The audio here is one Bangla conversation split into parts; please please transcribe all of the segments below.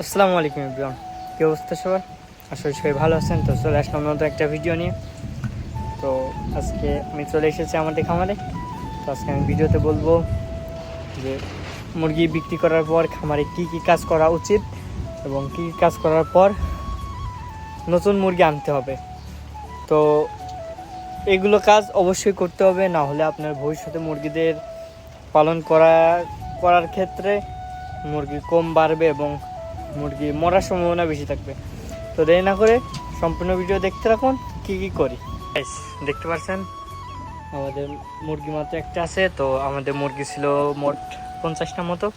আসসালামু আলাইকুম এভরিওয়ান, কী অবস্থা সবার? আসলে সবাই ভালো আছেন। তো চলে আসলাম নতুন একটা ভিডিও নিয়ে। তো আজকে আমি চলে এসেছি আমাদের খামারে। তো আজকে আমি ভিডিওতে বলবো যে মুরগি বিক্রি করার পর খামারে কি কি কাজ করা উচিত এবং কি কি কাজ করার পর নতুন মুরগি আনতে হবে। তো এগুলো কাজ অবশ্যই করতে হবে, না হলে আপনার ভবিষ্যতে মুরগিদের পালন করার ক্ষেত্রে মুরগি কম বাড়বে এবং মুরগি মরার সম্ভাবনা বেশি থাকবে। তো দেরি না করে সম্পূর্ণ ভিডিও দেখতে রাখুন কি কি করি। দেখতে পাচ্ছেন আমাদের মুরগি মাত্র একটা আছে। তো আমাদের মুরগি ছিল মোট 50টা মতো।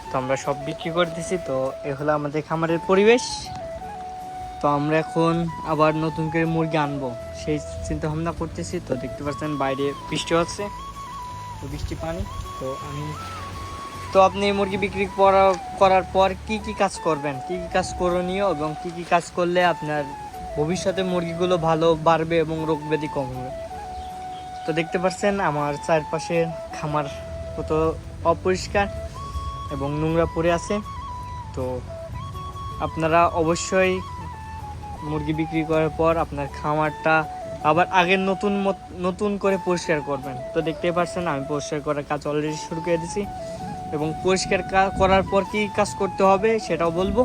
তো আমরা সব বিক্রি করে দিছি। তো এ হলো আমাদের খামারের পরিবেশ। তো আমরা এখন আবার নতুন করে মুরগি আনবো সেই চিন্তা ভাবনা করতেছি। তো দেখতে পাচ্ছেন বাইরে বৃষ্টি হচ্ছে, তো বৃষ্টি পানি। তো আপনি মুরগি বিক্রি করার পর কি কি কাজ করবেন, কি কি কাজ করণীয় এবং কি কি কাজ করলে আপনার ভবিষ্যতে মুরগিগুলো ভালো বাড়বে এবং রোগ ব্যাধি কম হবে। তো দেখতে পাচ্ছেন আমার চারপাশের খামার কত অপরিষ্কার এবং নোংরা পড়ে আছে। তো আপনারা অবশ্যই মুরগি বিক্রি করার পর আপনার খামারটা আবার আগের নতুন করে পরিষ্কার করবেন। তো দেখতে পাচ্ছেন আমি পরিষ্কার করার কাজ অলরেডি শুরু করে দিয়েছি এবং পরিষ্কার করার পর কি কাজ করতে হবে সেটাও বলবো।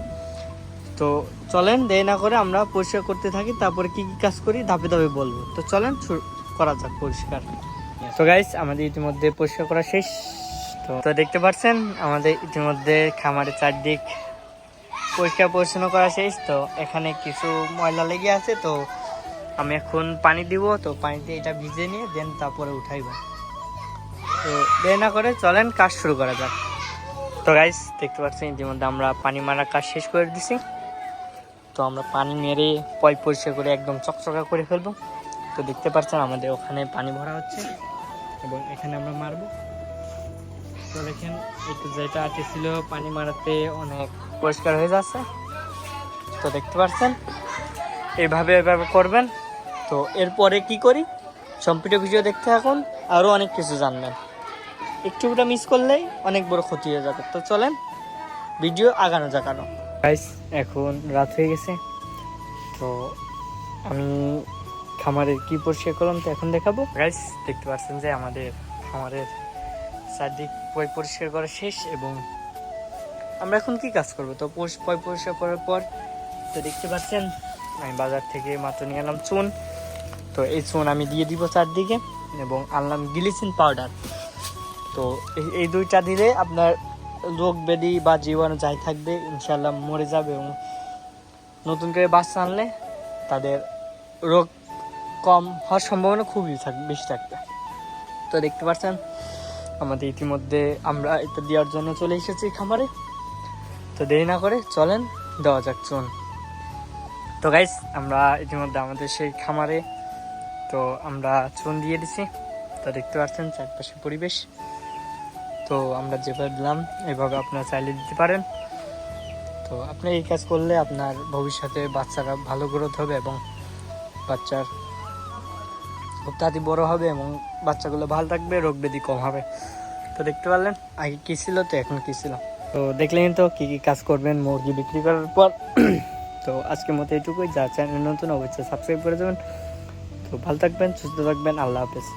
তো চলেন দেরি না করে আমরা পরিষ্কার করতে থাকি, তারপরে কি কি কাজ করি ধাপে ধাপে বলবো। তো চলেন করা যাক পরিষ্কার। তো গাইস আমাদের ইতিমধ্যে পরিষ্কার করা শেষ। তো দেখতে পাচ্ছেন আমাদের ইতিমধ্যে খামারের চারদিক পরিষ্কার পরিচ্ছন্ন করা শেষ। তো এখানে কিছু ময়লা লেগে আছে, তো আমি এখন পানি দিব। তো পানিতে এটা ভিজে নিয়ে দেন তারপরে উঠাইব। তো দেরি না করে চলেন কাজ শুরু করা যাক। তো গাইস দেখতে পাচ্ছেন ইতিমধ্যে আমরা পানি মারার কাজ শেষ করে দিছি। তো আমরা পানি মেরে পাইপ পরিষ্কার করে একদম চকচকা করে ফেলবো। তো দেখতে পাচ্ছেন আমাদের ওখানে পানি ভরা হচ্ছে এবং এখানে আমরা মারবো। তো দেখেন একটু যেটা আটে ছিল পানি মারাতে অনেক পরিষ্কার হয়ে যাচ্ছে। তো দেখতে পাচ্ছেন এভাবে করবেন। তো এরপরে কি করি সম্পূর্ণ ভিডিও দেখতে থাকুন, আরও অনেক কিছু জানবেন। একটুটা মিস করলেই অনেক বড় ক্ষতি হয়ে যাবে। তো চলেন ভিডিও আগানো যাক আরো। গাইস এখন রাত হয়ে গেছে। তো আমি খামারের কি পরিষ্কার করলাম তো এখন দেখাবো। গাইস দেখতে পাচ্ছেন যে আমাদের খামারের চারদিক পরিষ্কার করা শেষ এবং আমরা এখন কি কাজ করব। তো পরিষ্কার করার পর তো দেখতে পাচ্ছেন আমি বাজার থেকে মাত্র নিয়ে এলাম চুন। তো এই চুন আমি দিয়ে দিব চারদিকে এবং আনলাম গ্লিসিন পাউডার। তো এই দুইটা দিলে আপনার রোগ ব্যাধি বা জীবাণু যাই থাকবে ইনশাল্লাহ মরে যাবে এবং নতুন করে বাচ্চা আনলে তাদের রোগ কম হওয়ার সম্ভাবনা খুবই বেশি থাকবে। তো দেখতে পাচ্ছেন আমাদের ইতিমধ্যে আমরা এটা দেওয়ার জন্য চলে এসেছি খামারে। তো দেরি না করে চলেন দেওয়া যাক চুন। তো গাইস আমরা ইতিমধ্যে আমাদের সেই খামারে তো আমরা চুন দিয়ে দিছি। তো দেখতে পাচ্ছেন চারপাশে পরিবেশ। তো আমরা যেভাবে দিলাম এইভাবে আপনারা চাইলে দিতে পারেন। তো আপনি এই কাজ করলে আপনার ভবিষ্যতে বাচ্চারা ভালো গ্রোথ হবে এবং বাচ্চার খুব তাড়াতাড়ি বড় হবে এবং বাচ্চাগুলো ভালো থাকবে, রোগ ব্যাধি কম হবে। তো দেখতে পারলেন আগে কী ছিল তো এখন কী ছিল। তো দেখলেন তো কী কী কাজ করবেন মুরগি বিক্রি করার পর। তো আজকের মতো এইটুকুই। যা চ্যানেল নতুন অবশ্যই সাবস্ক্রাইব করে দেবেন। তো ভালো থাকবেন, সুস্থ থাকবেন, আল্লাহ হাফেজ।